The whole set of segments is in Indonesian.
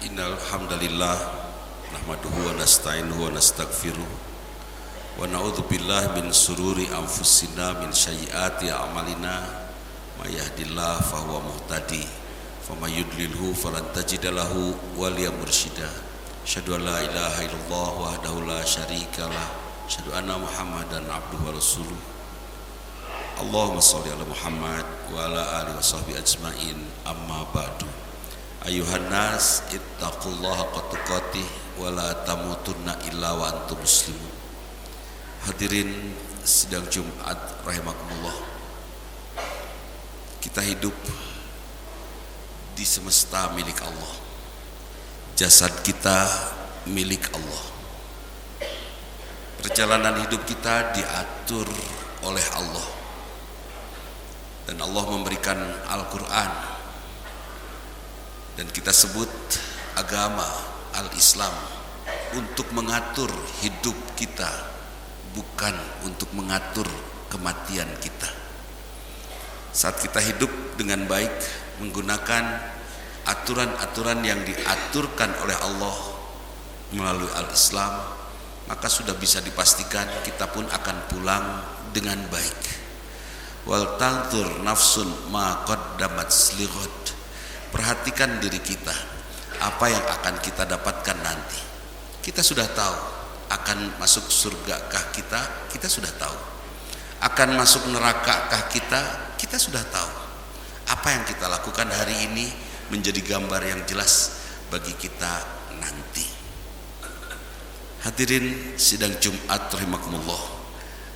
Innal hamdalillah nahmaduhu wa nasta'inuhu wa nastaghfiruh wa na'udzu billahi min sururi anfusina min sayyiati a'malina may yahdihillahu fahuwa muhtadi wa may yudlilhu falan tajida lahu waliya mursyida. Asyhadu an la ilaha illallah wahdahu la syarikalah, asyhadu anna Muhammadan abduhu wa rasuluh. Allahumma shalli ala Muhammad wa ala alihi washabbihi ajmain, amma ba'du. Ayuhan nas ittaqullaha haqqa tuqatih wa la tamutunna illa wa antum muslimun. Hadirin sidang Jumat rahimakumullah. Kita hidup di semesta milik Allah. Jasad kita milik Allah. Perjalanan hidup kita diatur oleh Allah. Dan Allah memberikan Al-Qur'an. Dan kita sebut agama Al-Islam untuk mengatur hidup kita, bukan untuk mengatur kematian kita. Saat kita hidup dengan baik menggunakan aturan-aturan yang diaturkan oleh Allah melalui Al-Islam, maka sudah bisa dipastikan kita pun akan pulang dengan baik. Wal tanzur nafsun ma qaddamat lighad. Perhatikan diri kita, apa yang akan kita dapatkan nanti. Kita sudah tahu akan masuk surgakah kita sudah tahu. Akan masuk nerakakah kita sudah tahu. Apa yang kita lakukan hari ini menjadi gambar yang jelas bagi kita nanti. Hadirin sidang Jumat rahimakumullah.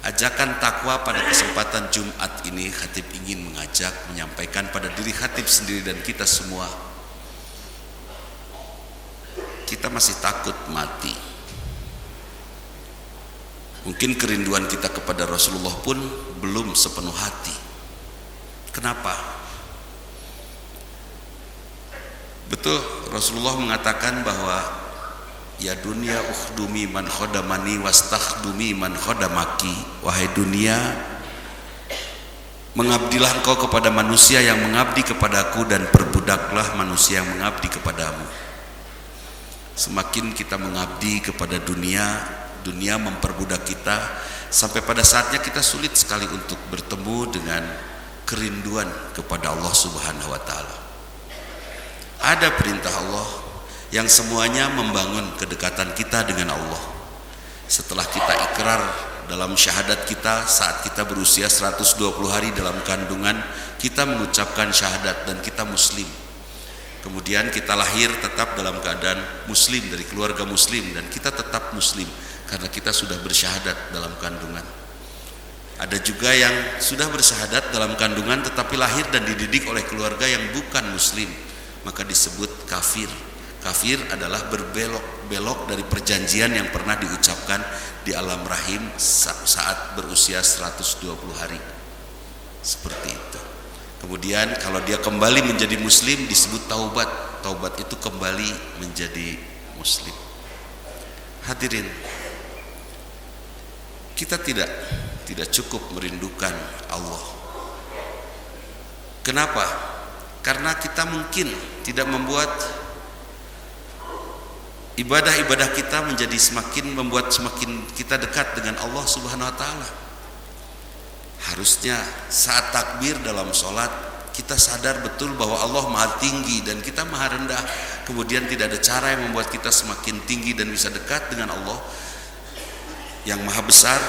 Ajakan takwa pada kesempatan Jumat ini, khatib ingin mengajak, menyampaikan pada diri khatib sendiri dan kita semua. Kita masih takut mati. Mungkin kerinduan kita kepada Rasulullah pun belum sepenuh hati. Kenapa? Betul, Rasulullah mengatakan bahwa ya dunia ukhdumi man khodamani wastakhdumi man khodamaki. Wahai dunia, mengabdilah engkau kepada manusia yang mengabdi kepadaku, dan perbudaklah manusia yang mengabdi kepadamu. Semakin kita mengabdi kepada dunia, dunia memperbudak kita, sampai pada saatnya kita sulit sekali untuk bertemu dengan kerinduan kepada Allah Subhanahu wa taala. Ada perintah Allah yang semuanya membangun kedekatan kita dengan Allah. Setelah kita ikrar dalam syahadat kita, saat kita berusia 120 hari dalam kandungan, kita mengucapkan syahadat dan kita muslim. Kemudian kita lahir tetap dalam keadaan muslim, dari keluarga muslim, dan kita tetap muslim karena kita sudah bersyahadat dalam kandungan. Ada juga yang sudah bersyahadat dalam kandungan tetapi lahir dan dididik oleh keluarga yang bukan muslim, maka disebut kafir. Kafir adalah berbelok dari perjanjian yang pernah diucapkan di alam rahim saat berusia 120 hari. Seperti itu. Kemudian kalau dia kembali menjadi muslim disebut taubat. Taubat itu kembali menjadi muslim. Hadirin, kita tidak cukup merindukan Allah. Kenapa? Karena kita mungkin tidak membuat ibadah-ibadah kita menjadi membuat semakin kita dekat dengan Allah Subhanahu wa taala. Harusnya saat takbir dalam sholat kita sadar betul bahwa Allah Maha tinggi dan kita Maha rendah. Kemudian tidak ada cara yang membuat kita semakin tinggi dan bisa dekat dengan Allah yang Maha besar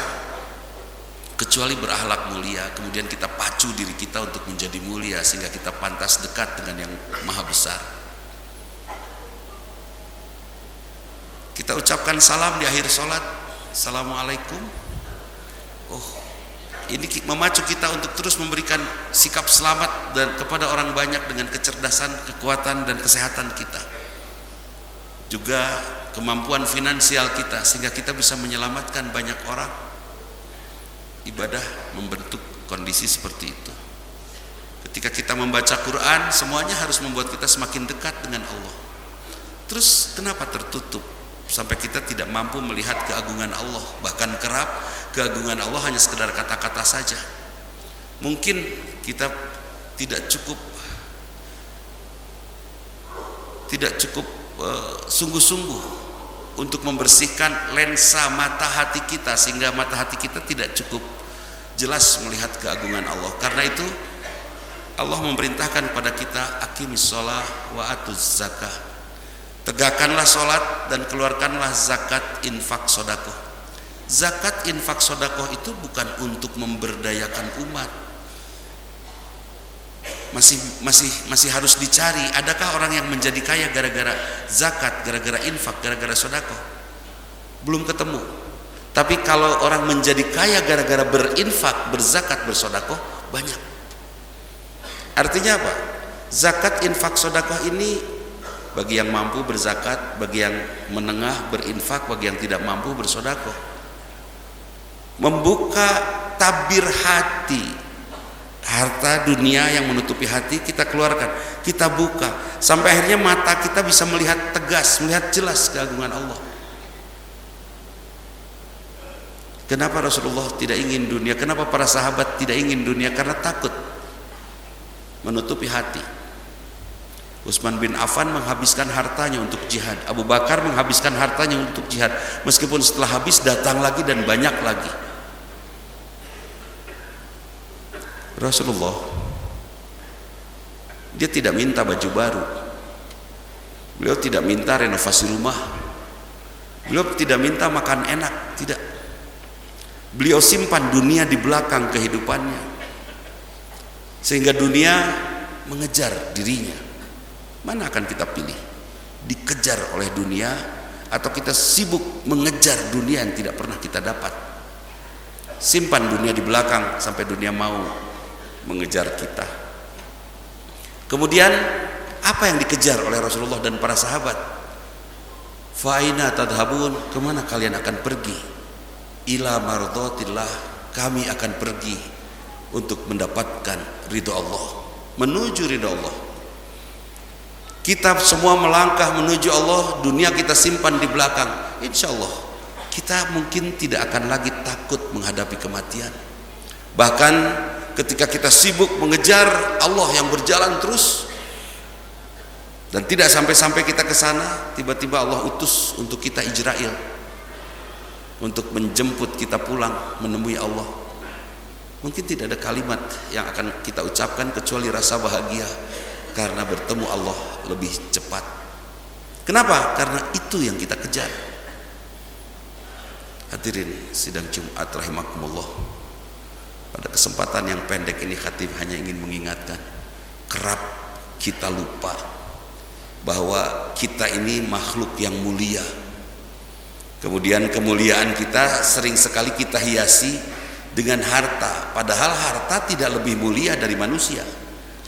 kecuali berakhlak mulia. Kemudian kita pacu diri kita untuk menjadi mulia sehingga kita pantas dekat dengan yang Maha besar. Kita ucapkan salam di akhir sholat, assalamualaikum. Oh, ini memacu kita untuk terus memberikan sikap selamat dan kepada orang banyak dengan kecerdasan, kekuatan dan kesehatan kita. Juga kemampuan finansial kita sehingga kita bisa menyelamatkan banyak orang. Ibadah membentuk kondisi seperti itu. Ketika kita membaca Quran, semuanya harus membuat kita semakin dekat dengan Allah. Terus kenapa tertutup? Sampai kita tidak mampu melihat keagungan Allah. Bahkan kerap keagungan Allah hanya sekedar kata-kata saja. Mungkin kita tidak cukup sungguh-sungguh untuk membersihkan lensa mata hati kita, sehingga mata hati kita tidak cukup jelas melihat keagungan Allah. Karena itu Allah memerintahkan kepada kita, aqimis shalah wa atuz zakah, tegakkanlah sholat dan keluarkanlah zakat, infak, sodakoh. Zakat, infak, sodakoh itu bukan untuk memberdayakan umat. Masih harus dicari, adakah orang yang menjadi kaya gara-gara zakat, gara-gara infak, gara-gara sodakoh? Belum ketemu. Tapi kalau orang menjadi kaya gara-gara berinfak, berzakat, bersodakoh, banyak. Artinya apa? Zakat, infak, sodakoh ini bagi yang mampu berzakat, bagi yang menengah berinfak, bagi yang tidak mampu bersodakoh. Membuka tabir hati, harta dunia yang menutupi hati kita keluarkan, kita buka, sampai akhirnya mata kita bisa melihat tegas, melihat jelas keagungan Allah. Kenapa Rasulullah tidak ingin dunia? Kenapa para sahabat tidak ingin dunia? Karena takut menutupi hati. Utsman bin Affan menghabiskan hartanya untuk jihad, Abu Bakar menghabiskan hartanya untuk jihad, meskipun setelah habis datang lagi dan banyak lagi. Rasulullah, dia tidak minta baju baru, beliau tidak minta renovasi rumah, beliau tidak minta makan enak, tidak. Beliau simpan dunia di belakang kehidupannya, sehingga dunia mengejar dirinya. Mana akan kita pilih? Dikejar oleh dunia, atau kita sibuk mengejar dunia yang tidak pernah kita dapat? Simpan dunia di belakang sampai dunia mau mengejar kita. Kemudian apa yang dikejar oleh Rasulullah dan para sahabat? Fa aina tadhhabun? Kemana kalian akan pergi? Ila mardhatillah, kami akan pergi untuk mendapatkan ridho Allah, menuju ridho Allah. Kita semua melangkah menuju Allah, dunia kita simpan di belakang. Insya Allah kita mungkin tidak akan lagi takut menghadapi kematian. Bahkan ketika kita sibuk mengejar Allah yang berjalan terus, dan tidak sampai-sampai kita ke sana, tiba-tiba Allah utus untuk kita Ijrail, untuk menjemput kita pulang menemui Allah. Mungkin tidak ada kalimat yang akan kita ucapkan kecuali rasa bahagia karena bertemu Allah lebih cepat. Kenapa? Karena itu yang kita kejar. Hadirin sidang Jumat rahimakumullah, pada kesempatan yang pendek ini khatib hanya ingin mengingatkan, kerap kita lupa bahwa kita ini makhluk yang mulia. Kemudian kemuliaan kita sering sekali kita hiasi dengan harta, padahal harta tidak lebih mulia dari manusia,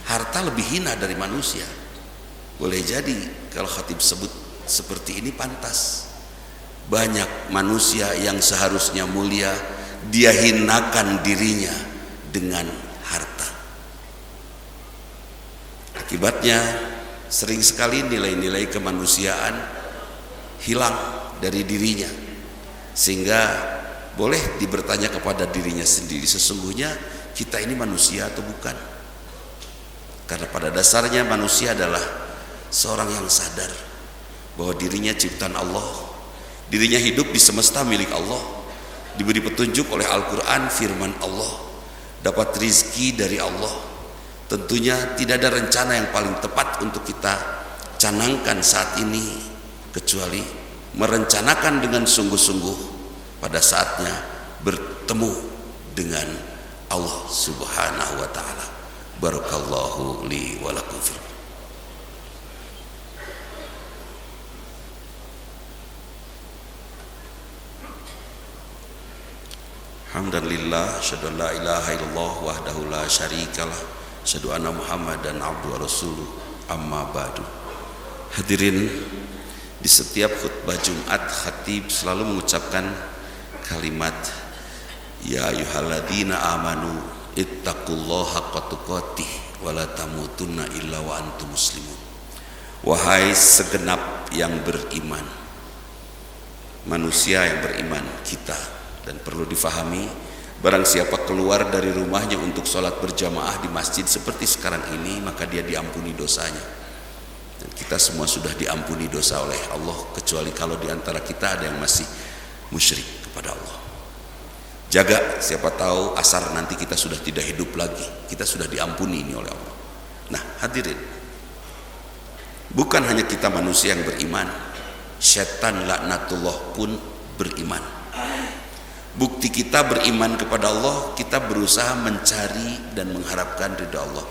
harta lebih hina dari manusia. Boleh jadi kalau khatib sebut seperti ini pantas. Banyak manusia yang seharusnya mulia, dia hinakan dirinya dengan harta. Akibatnya sering sekali nilai-nilai kemanusiaan hilang dari dirinya, sehingga boleh dibertanya kepada dirinya sendiri, sesungguhnya kita ini manusia atau bukan? Karena pada dasarnya manusia adalah seorang yang sadar bahwa dirinya ciptaan Allah, dirinya hidup di semesta milik Allah, diberi petunjuk oleh Al-Quran, firman Allah, dapat rizki dari Allah. Tentunya tidak ada rencana yang paling tepat untuk kita canangkan saat ini kecuali merencanakan dengan sungguh-sungguh pada saatnya bertemu dengan Allah Subhanahu wa taala. Barakallahu li wa lakum. Alhamdulillah, asyhadu an la ilaha illallah wahdahu la syarikalah, asyhadu anna Muhammadan abduhu wa rasuluh, amma ba'du. Hadirin, di setiap khutbah Jumat khatib selalu mengucapkan kalimat ya ayyuhalladzina amanu ittaqullaha haqqa tuqatih wa la tamutunna illa wa antum muslimun. Wahai segenap yang beriman, manusia yang beriman kita. Dan perlu difahami, barang siapa keluar dari rumahnya untuk sholat berjamaah di masjid seperti sekarang ini, maka dia diampuni dosanya. Dan kita semua sudah diampuni dosa oleh Allah, kecuali kalau di antara kita ada yang masih musyrik kepada Allah. Jaga, siapa tahu asar nanti kita sudah tidak hidup lagi, kita sudah diampuni ini oleh Allah. Nah hadirin, bukan hanya kita manusia yang beriman, setan laknatullah pun beriman. Bukti kita beriman kepada Allah, kita berusaha mencari dan mengharapkan ridha Allah,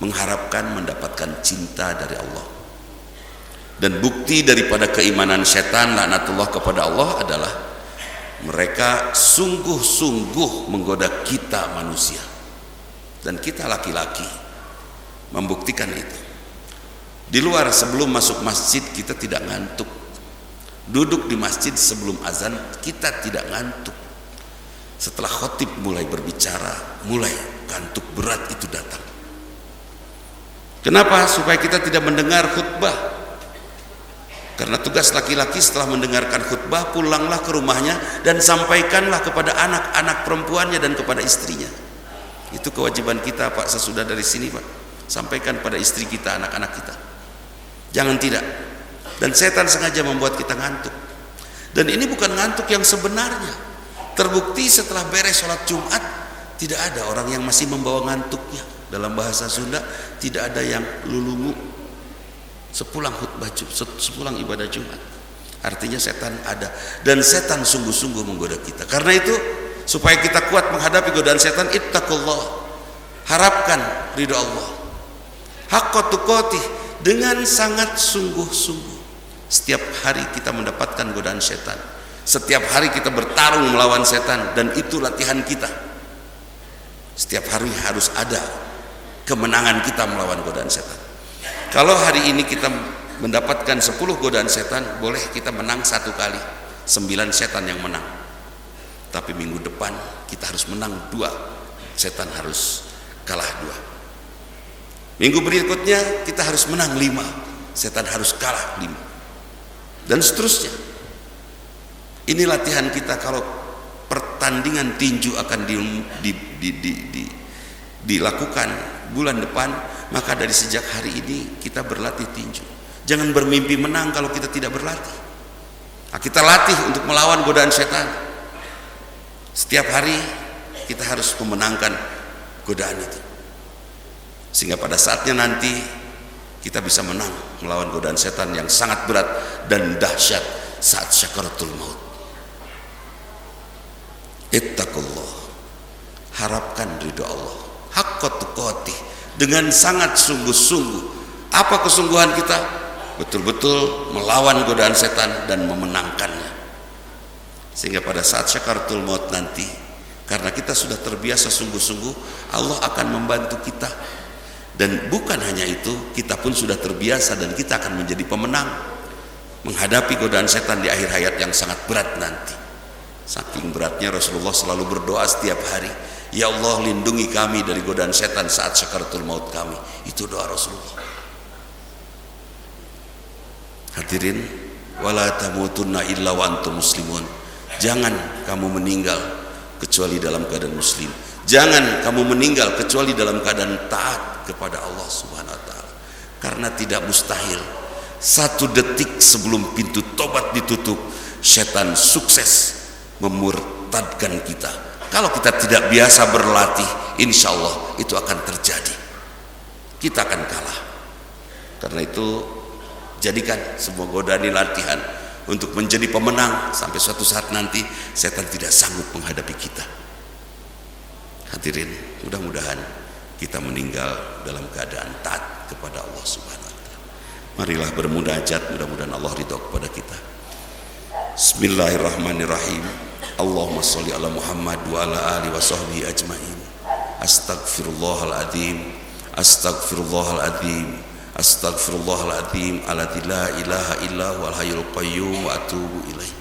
mengharapkan mendapatkan cinta dari Allah. Dan bukti daripada keimanan setan laknatullah kepada Allah adalah mereka sungguh-sungguh menggoda kita manusia, dan kita laki-laki membuktikan itu. Di luar sebelum masuk masjid kita tidak ngantuk, duduk di masjid sebelum azan kita tidak ngantuk. Setelah khotib mulai berbicara, mulai kantuk berat itu datang. Kenapa? Supaya kita tidak mendengar khutbah. Karena tugas laki-laki setelah mendengarkan khutbah, pulanglah ke rumahnya dan sampaikanlah kepada anak-anak perempuannya dan kepada istrinya. Itu kewajiban kita, Pak, sesudah dari sini, Pak. Sampaikan pada istri kita, anak-anak kita. Jangan tidak. Dan setan sengaja membuat kita ngantuk. Dan ini bukan ngantuk yang sebenarnya. Terbukti setelah beres sholat Jumat, tidak ada orang yang masih membawa ngantuknya. Dalam bahasa Sunda, tidak ada yang lulungu sepulang khutbah, sepulang ibadah Jumat. Artinya setan ada, dan setan sungguh-sungguh menggoda kita. Karena itu, supaya kita kuat menghadapi godaan setan, ittaqullah, harapkan ridha Allah, haqqa tuqatih, dengan sangat sungguh-sungguh. Setiap hari kita mendapatkan godaan setan, setiap hari kita bertarung melawan setan, dan itu latihan kita. Setiap hari harus ada kemenangan kita melawan godaan setan. Kalau hari ini kita mendapatkan 10 godaan setan, boleh kita menang 1 kali, 9 setan yang menang. Tapi minggu depan kita harus menang 2, setan harus kalah 2. Minggu berikutnya kita harus menang 5, setan harus kalah 5, dan seterusnya. Ini latihan kita. Kalau pertandingan tinju akan dilakukan bulan depan, maka dari sejak hari ini kita berlatih tinju. Jangan bermimpi menang kalau kita tidak berlatih. Nah, kita latih untuk melawan godaan setan. Setiap hari kita harus memenangkan godaan itu, sehingga pada saatnya nanti kita bisa menang melawan godaan setan yang sangat berat dan dahsyat saat syakaratul maut. Ittaqullah, harapkan ridha Allah, haqqa tuqatih, dengan sangat sungguh-sungguh. Apa kesungguhan kita? Betul-betul melawan godaan setan dan memenangkannya. Sehingga pada saat syakaratul maut nanti, karena kita sudah terbiasa sungguh-sungguh, Allah akan membantu kita. Dan bukan hanya itu, kita pun sudah terbiasa dan kita akan menjadi pemenang menghadapi godaan setan di akhir hayat yang sangat berat nanti. Saking beratnya Rasulullah selalu berdoa setiap hari, ya Allah, lindungi kami dari godaan setan saat sakaratul maut kami. Itu doa Rasulullah. Hadirin, wala tamutunna illa wa antum muslimun. Jangan kamu meninggal kecuali dalam keadaan muslim. Jangan kamu meninggal kecuali dalam keadaan taat kepada Allah Subhanahu wa taala. Karena tidak mustahil 1 detik sebelum pintu tobat ditutup, setan sukses memurtadkan kita. Kalau kita tidak biasa berlatih, insya Allah itu akan terjadi. Kita akan kalah. Karena itu, jadikan semua godaan ini latihan untuk menjadi pemenang sampai suatu saat nanti setan tidak sanggup menghadapi kita. Hadirin, mudah-mudahan kita meninggal dalam keadaan taat kepada Allah Subhanahu wa taala. Marilah bermunajat, mudah-mudahan Allah ridha kepada kita. Bismillahirrahmanirrahim. Allahumma sholli ala Muhammad wa ala alihi wa sahbihi ajmain. Astaghfirullahaladzim, astaghfirullahaladzim, astaghfirullahaladzim, alladzi la ilaha illa huwal hayyul qayyum, wa atubu ilaih.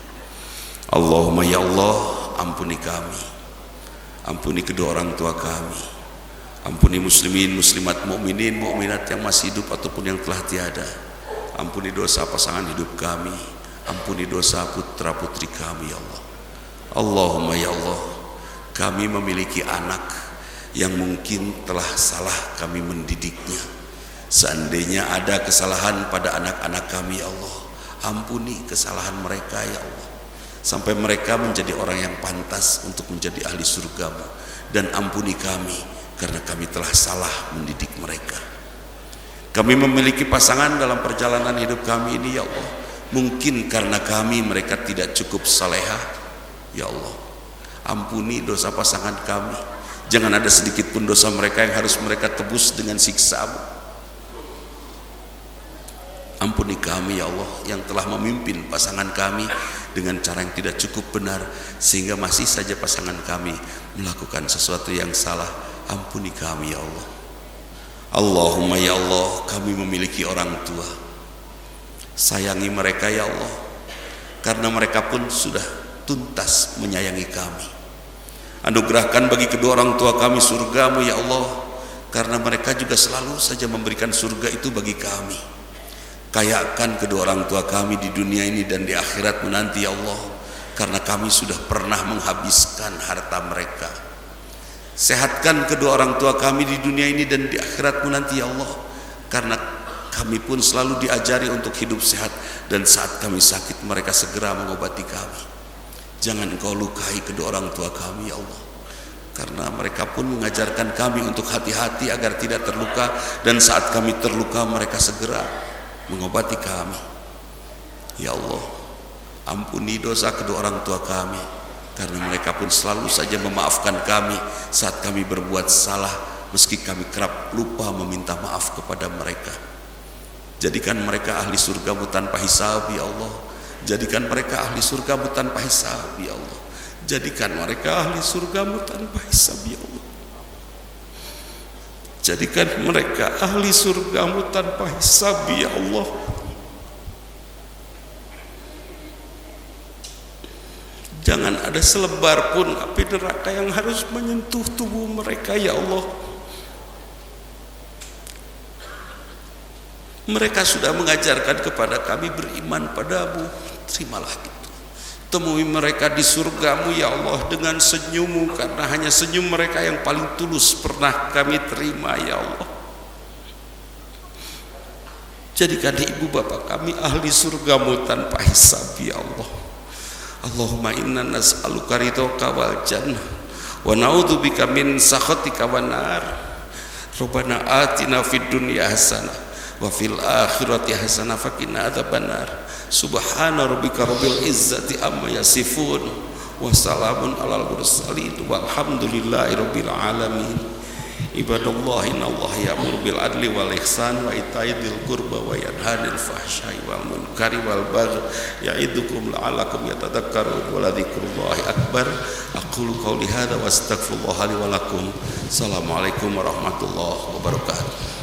Allahumma ya Allah, ampuni kami, ampuni kedua orang tua kami, ampuni muslimin, muslimat, mukminin, mukminat yang masih hidup ataupun yang telah tiada. Ampuni dosa pasangan hidup kami, ampuni dosa putra putri kami ya Allah. Allahumma ya Allah, kami memiliki anak yang mungkin telah salah kami mendidiknya, Seandainya ada kesalahan pada anak-anak kami ya Allah, ampuni kesalahan mereka ya Allah, sampai mereka menjadi orang yang pantas untuk menjadi ahli surga-Mu. Dan ampuni kami karena kami telah salah mendidik mereka. Kami memiliki pasangan dalam perjalanan hidup kami ini ya Allah, mungkin karena mereka tidak cukup salehah ya Allah, ampuni dosa pasangan kami. Jangan ada sedikit pun dosa mereka yang harus mereka tebus dengan siksa-Mu. Ampuni kami ya Allah yang telah memimpin pasangan kami dengan cara yang tidak cukup benar, sehingga masih saja pasangan kami melakukan sesuatu yang salah. Ampuni kami ya Allah. Allahumma ya Allah, kami memiliki orang tua, sayangi mereka ya Allah, karena mereka pun sudah tuntas menyayangi kami. Anugerahkan bagi kedua orang tua kami surga-Mu ya Allah, karena mereka juga selalu saja memberikan surga itu bagi kami. Kayakan kedua orang tua kami di dunia ini dan di akhirat nanti ya Allah, karena kami sudah pernah menghabiskan harta mereka. Sehatkan kedua orang tua kami di dunia ini dan di akhirat nanti ya Allah, karena kami pun selalu diajari untuk hidup sehat, dan saat kami sakit mereka segera mengobati kami. Jangan Engkau lukai kedua orang tua kami ya Allah, karena mereka pun mengajarkan kami untuk hati-hati agar tidak terluka, dan saat kami terluka mereka segera mengobati kami. Ya Allah, ampuni dosa kedua orang tua kami, karena mereka pun selalu saja memaafkan kami saat kami berbuat salah, meski kami kerap lupa meminta maaf kepada mereka. Jadikan mereka ahli surga-Mu tanpa hisab ya Allah. Jadikan mereka ahli surga-Mu tanpa hisab ya Allah. Jadikan mereka ahli surga-Mu tanpa hisab ya Allah. Jadikan mereka ahli surga-Mu tanpa hisab ya Allah. Jangan ada selebar pun api neraka yang harus menyentuh tubuh mereka ya Allah. Mereka sudah mengajarkan kepada kami beriman padamu, terimalah itu. Temui mereka di surga-Mu ya Allah dengan senyum-Mu, karena hanya senyum mereka yang paling tulus pernah kami terima ya Allah. Jadikan ibu bapak kami ahli surga-Mu tanpa hisab ya Allah. Allahumma inna nas'aluka ridhoka wal jannah wa na'udzubika min sakhatika wan nar. Rabbana atina fid dunya hasanah wa fil akhirati hasanah wa qina adzabannar. Subhana rabbika rabbil izzati amma yasifun wa salamun alal mursalin walhamdulillahi rabbil alamin. Ibadallah, innallaha ya'muru bil adli wal ihsan wa ita'i dzil qurba wa yanha 'anil fahsya'i wal munkari wal baghi ya'idukum la'allakum yatadhakkarun wa ladzikrullahi akbar. Aqulu qouli hadza wa astaghfirullaha li wa lakum. Assalamualaikum warahmatullahi wabarakatuh.